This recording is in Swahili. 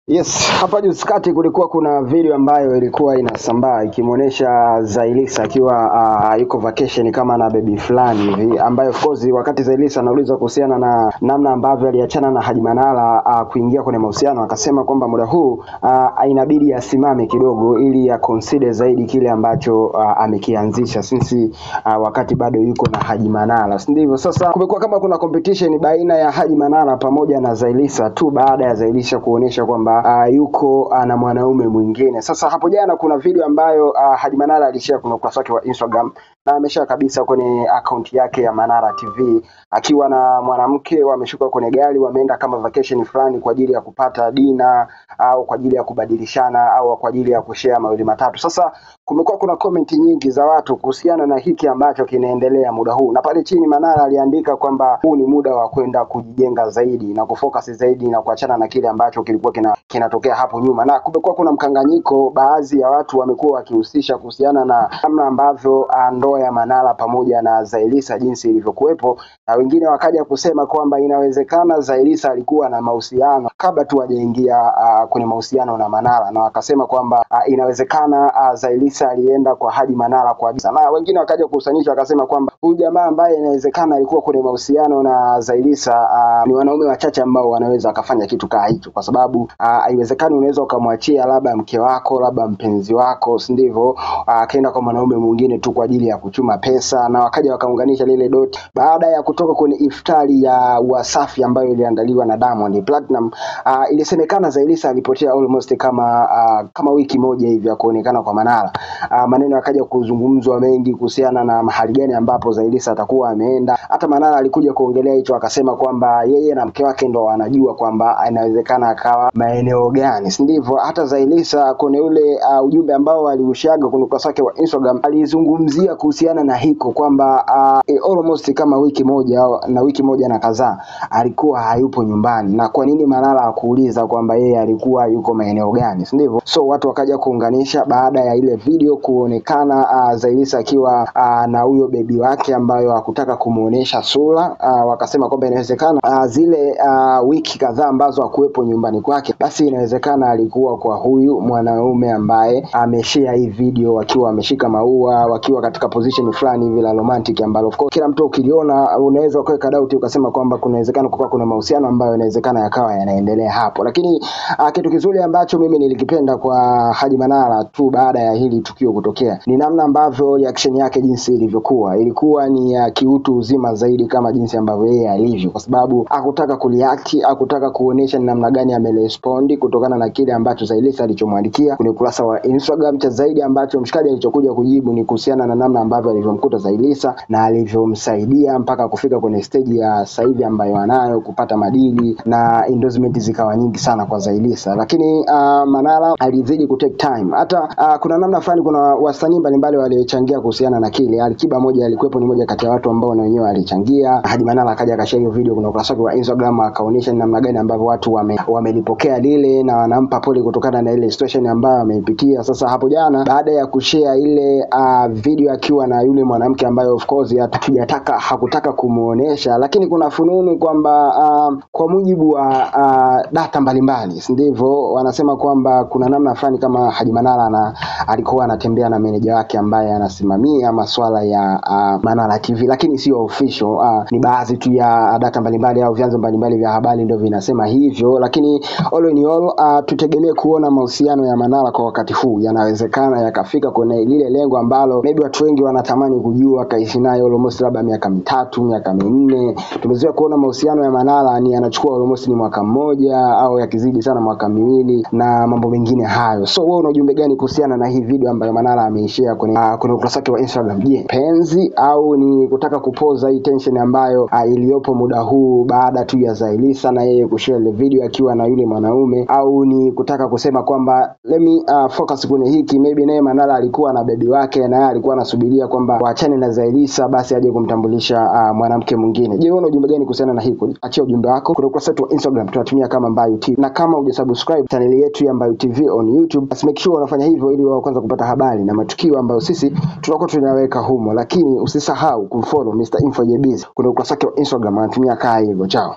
Yes, hapa juzi kati kulikuwa kuna video ambayo ilikuwa inasambaa ikimuonesha Zailisa akiwa yuko vacation kama na baby fulani hivi, ambayo of course wakati Zailisa anaulizwa kuhusiana na namna ambavyo aliachana na Haji Manara kuingia kwenye mahusiano, akasema kwamba muda huu inabidi asimame kidogo ili consider zaidi kile ambacho amekianzisha since wakati bado yuko na Haji Manara. Ndivyo sasa kumekuwa kama kuna competition baina ya Haji Manara pamoja na Zailisa tu baada ya Zailisa kuonesha kwamba yuko na mwanaume mwingine. Sasa hapo jana kuna video ambayo Haji Manara alishare kwenye ukurasa wake wa Instagram na ameshare kabisa kwenye account yake ya Manara TV akiwa na mwanamke, wameshuka kwenye gari, wameenda kama vacation fulani kwa ajili ya kupata dinner au kwa ajili ya kubadilishana au kwa ajili ya kushare mawili matatu. Sasa kumekuwa kuna comment nyingi za watu kuhusiana na hiki ambacho kinaendelea muda huu, na pale chini Manara aliandika kwamba huu ni muda wa kwenda kujijenga zaidi na kufocus zaidi na kuachana na kile ambacho kilikuwa kinatokea hapo nyuma. Na kumekuwa kuna mkanganyiko, baadhi ya watu wamekuwa wakihusisha kuhusiana na namna ambavyo ndoa ya Manara pamoja na Zailisa jinsi ilivyokuepo, na wengine wakaja kusema kwamba inawezekana Zailisa alikuwa na mahusiano kabla tu hajaingia kwenye mahusiano na Manara, na wakasema kwamba inawezekana Zailisa alienda kwa Haji Manara kwa bisa. Na wengine wakaja kusanisha wakasema kwamba huyu jamaa ambaye inawezekana alikuwa kwenye mahusiano na Zailisa ni wanaume wachache ambao wanaweza wakafanya kitu kama hicho, kwa sababu haiwezekani unaweza ukamwachia labda mke wako, labda mpenzi wako, si ndivyo, akaenda kwa mwanaume mwingine tu kwa ajili ya kuchuma pesa. Na wakaja wakaunganisha lile dot baada ya kutoka kwenye iftari ya Wasafi ambayo iliandaliwa na Diamond Platinum. Ilisemekana Zailisa alipotea almost kama wiki moja hivi ya kuonekana kwa Manara. Maneno yakaja kuzungumzwa mengi kuhusiana na mahali gani ambapo Zailisa atakuwa ameenda. Hata Manara alikuja kuongelea hicho, akasema kwamba yeye na mke wake ndo wanajua kwamba inawezekana akawa maeneo gani, si ndivyo. Hata Zailisa kwenye ule ujumbe ambao aliushaga kwenye ukurasa wake wa Instagram alizungumzia kuhusiana na hiko kwamba almost kama wiki moja na kadhaa alikuwa hayupo nyumbani, na kwa nini Manara akuuliza kwamba yeye alikuwa yuko maeneo gani, si ndivyo. So watu wakaja kuunganisha baada ya ile video kuonekana Zailisa akiwa na huyo baby wake ambayo hakutaka kumuonesha sura, wakasema kwamba inawezekana zile wiki kadhaa ambazo hakuepo nyumbani kwake, basi inawezekana alikuwa kwa huyu mwanaume ambaye ameshare hii video wakiwa wameshika maua, wakiwa katika position fulani hivi la romantic, ambalo of course kila mtu ukiliona unaweza kuweka doubt ukasema kwamba kunawezekana kuna mahusiano ambayo inawezekana yakawa yanaendelea hapo. Lakini kitu kizuri ambacho mimi nilikipenda kwa Haji Manara tu baada ya hili tukio kutokea ni namna ambavyo reaction yake jinsi ilikuwa ni ya kiutu uzima zaidi kama jinsi ambavyo yeye alivyo, kwa sababu hakutaka kureact, hakutaka kuonesha namna gani amerespond kutokana na kile ambacho Zailisa alichomwandikia kwenye ukurasa wa Instagram. Cha zaidi ambacho mshikaji alichokuja kujibu ni kuhusiana na namna ambavyo alivyomkuta Zailisa na alivyomsaidia mpaka kufika kwenye stage ya sasa hivi ambayo anayo, kupata madili na endorsement zikawa nyingi sana kwa Zailisa. Lakini Manara alizidi ku take time. Hata kuna namna fulani kuna wasanii mbalimbali waliochangia kuhusiana na kile. Alikiba moja alikuwepo, ni moja kati ya watu ambao na wenyewe alichangia. Haji Manara akaja akashare hiyo video kwenye ukurasa wake wa Instagram, akaonyesha namna gani ambavyo watu wamelipokea lile na wanampa pole kutokana na ile situation ambayo ameipitia. Sasa hapo jana baada ya kushare ile video akiwa na yule mwanamke ambaye of course hakutaka kumuonesha, lakini kuna fununu kwamba kwa mujibu wa data mbalimbali, ndivyo wanasema kwamba kuna namna fulani kama Haji Manara alikuwa anatembea na meneja wake ambaye anasimamia masuala ya Manara TV, lakini sio official. Ni baadhi tu ya data mbalimbali au vyanzo mbalimbali vya habari ndio vinasema hivyo. Lakini all in all tutegemee kuona mahusiano ya Manara kwa wakati huu yanawezekana yakafika kwenye lile lengo ambalo maybe watu wengi wanatamani kujua, kaishi nayo almost labda miaka 3, miaka 4. Tumezoea kuona mahusiano ya Manara ni yanachukua almost ni mwaka mmoja au yakizidi sana mwaka 2 na mambo mengine hayo. So wewe una ujumbe gani kuhusiana na hii video ambayo Manara ameishare kwenye ukurasa wake wa Instagram? Je, penzi au ni kutaka kupoza hii tension ambayo iliyopo muda huu baada tu ya Zailisa na yeye kushare ile video akiwa na yule mwanaume, au ni kutaka kusema kwamba let me focus kwenye hiki, maybe naye Manara alikuwa na baby wake na yeye alikuwa anasubiria kwamba waachane na Zailisa basi aje kumtambulisha mwanamke mwingine. Je, una ujumbe gani kuhusiana na hiko? Achia ujumbe wako kwenye ukurasa wetu wa Instagram, tunatumia kama Mbayu TV. Na kama hujasubscribe channel yetu ya Mbayu TV on YouTube, basi make sure unafanya hivyo ili wa kwanza kupata habari na matukio ambayo sisi tunakuwa tunaweka humo. Lakini usisahau kumfollow Mr. Info JBiz kwenye ukurasa wake wa Instagram, anatumia hivyo. Chao.